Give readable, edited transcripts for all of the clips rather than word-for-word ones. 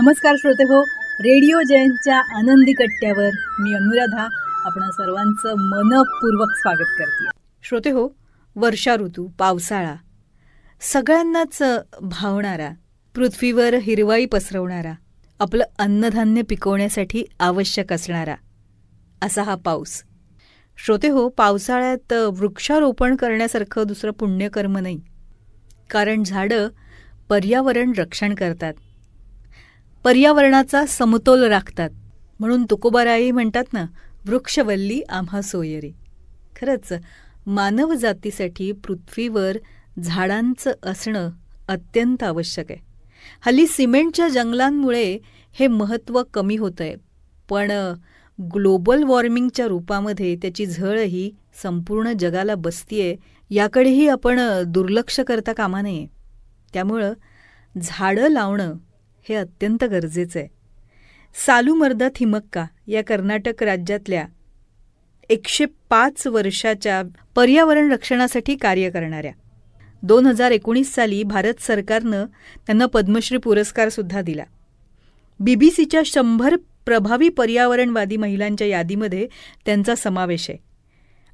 नमस्कार श्रोते हो, रेडिओ जयंतच्या आनंदी कट्ट्यावर मी अनुराधा आपण सर्वांचं मनपूर्वक स्वागत करते. श्रोते हो, वर्षा ऋतू, पावसाळा सगळ्यांनाच भावणारा, पृथ्वीवर हिरवाई पसरवणारा, आपलं अन्नधान्य पिकवण्यासाठी आवश्यक असणारा असा हा पाऊस. श्रोते हो, पावसाळ्यात वृक्षारोपण करण्यासारखं दुसरं पुण्यकर्म नाही. कारण झाडं पर्यावरण रक्षण करतात, पर्यावरणाचा समतोल राखतात. म्हणून तुकोबाराई म्हणतात ना, वृक्षवल्ली आम्हा सोयरी. खरंच मानव जातीसाठी पृथ्वीवर झाडांचं असणं अत्यंत आवश्यक आहे. हल्ली सिमेंटच्या जंगलांमुळे हे महत्त्व कमी होतं आहे, पण ग्लोबल वॉर्मिंगच्या रूपामध्ये त्याची झळही संपूर्ण जगाला बसतीये, याकडेही आपण दुर्लक्ष करता कामा नये. त्यामुळं झाडं लावणं हे अत्यंत गरजेचं आहे. सालुमर्दा थिमक्का या कर्नाटक राज्यातल्या 105 वर्षाच्या पर्यावरण रक्षणासाठी कार्य करणाऱ्या 2019 साली भारत सरकारनं त्यांना पद्मश्री पुरस्कारसुद्धा दिला. BBCच्या 100 प्रभावी पर्यावरणवादी महिलांच्या यादीमध्ये त्यांचा समावेश आहे.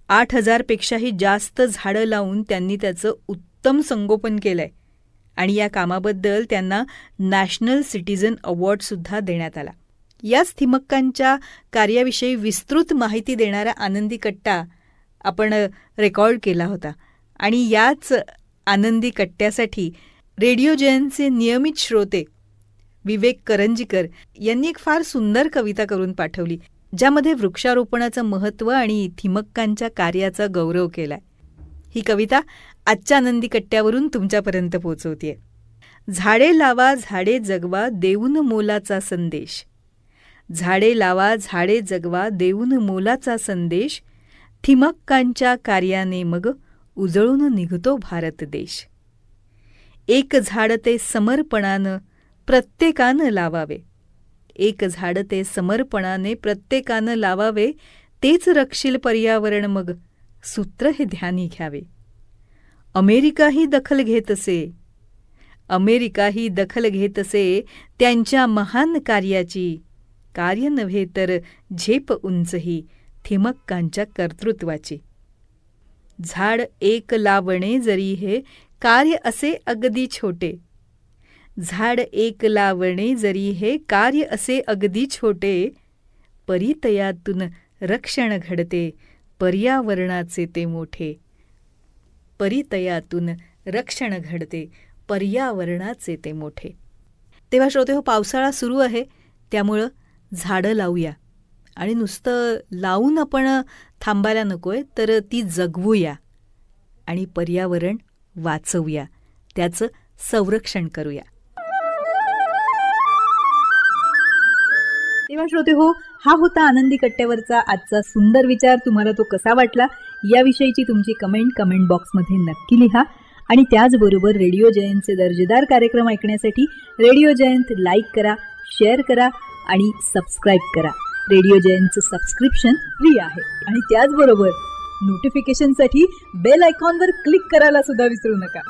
8,000 पेक्षाही जास्त झाडं लावून त्यांनी त्याचं उत्तम संगोपन केलं आहे आणि या कामाबद्दल त्यांना नॅशनल सिटिझन अवॉर्डसुद्धा देण्यात आला. याच थिमक्कांच्या कार्याविषयी विस्तृत माहिती देणारा आनंदी कट्टा आपण रेकॉर्ड केला होता आणि याच आनंदी कट्ट्यासाठी रेडिओ जयंतचे नियमित श्रोते विवेक करंजीकर यांनी एक फार सुंदर कविता करून पाठवली, ज्यामध्ये वृक्षारोपणाचं महत्त्व आणि थिमक्कांच्या कार्याचा गौरव केलाय. ही कविता आजच्या आनंदी कट्ट्यावरून तुमच्यापर्यंत पोहोचवतेय. झाडे लावा झाडे जगवा देऊन मोलाचा संदेश. झाडे लावा झाडे जगवा देऊन मोलाचा संदेश. थिमक्कांच्या कार्याने मग उजळून निघतो भारत देश. एक झाड ते समर्पणानं प्रत्येकानं लावावे. एक झाड ते समर्पणाने प्रत्येकानं लावावे. तेच रक्षील पर्यावरण मग सूत्र हे ध्यानी घ्यावे. अमेरिकाही दखल घेत असे, अमेरिकाही दखल घेत असे त्यांच्या महान कार्याची. कार्य नव्हे तर झेप उंचही थिमक्कांच्या कर्तृत्वाची. झाड एक लावणे जरी हे कार्य असे अगदी छोटे. झाड एक लावणे जरी हे कार्य असे अगदी छोटे. परितयातून रक्षण घडते पर्यावरणाचे ते मोठे. परितयातून रक्षण घडते पर्यावरणाचे ते मोठे. तेव्हा श्रोते हो, पावसाळा सुरू आहे, त्यामुळं झाडं लावूया आणि नुसतं लावून आपण थांबायला नकोय, तर ती जगवूया आणि पर्यावरण वाचवूया, त्याचं संरक्षण करूया. तेव्हा श्रोते हो, हा होता आनंदी कट्ट्यावरचा आजचा सुंदर विचार. तुम्हाला तो कसा वाटला याविषयीची तुमची कमेंट बॉक्समध्ये नक्की लिहा. आणि त्याचबरोबर रेडिओ जयंतचे दर्जेदार कार्यक्रम ऐकण्यासाठी रेडिओ जयंत लाईक करा, शेअर करा आणि सबस्क्राईब करा. रेडिओ जयंतचं सबस्क्रिप्शन फ्री आहे आणि त्याचबरोबर नोटिफिकेशनसाठी बेल आयकॉनवर क्लिक करायला सुद्धा विसरू नका.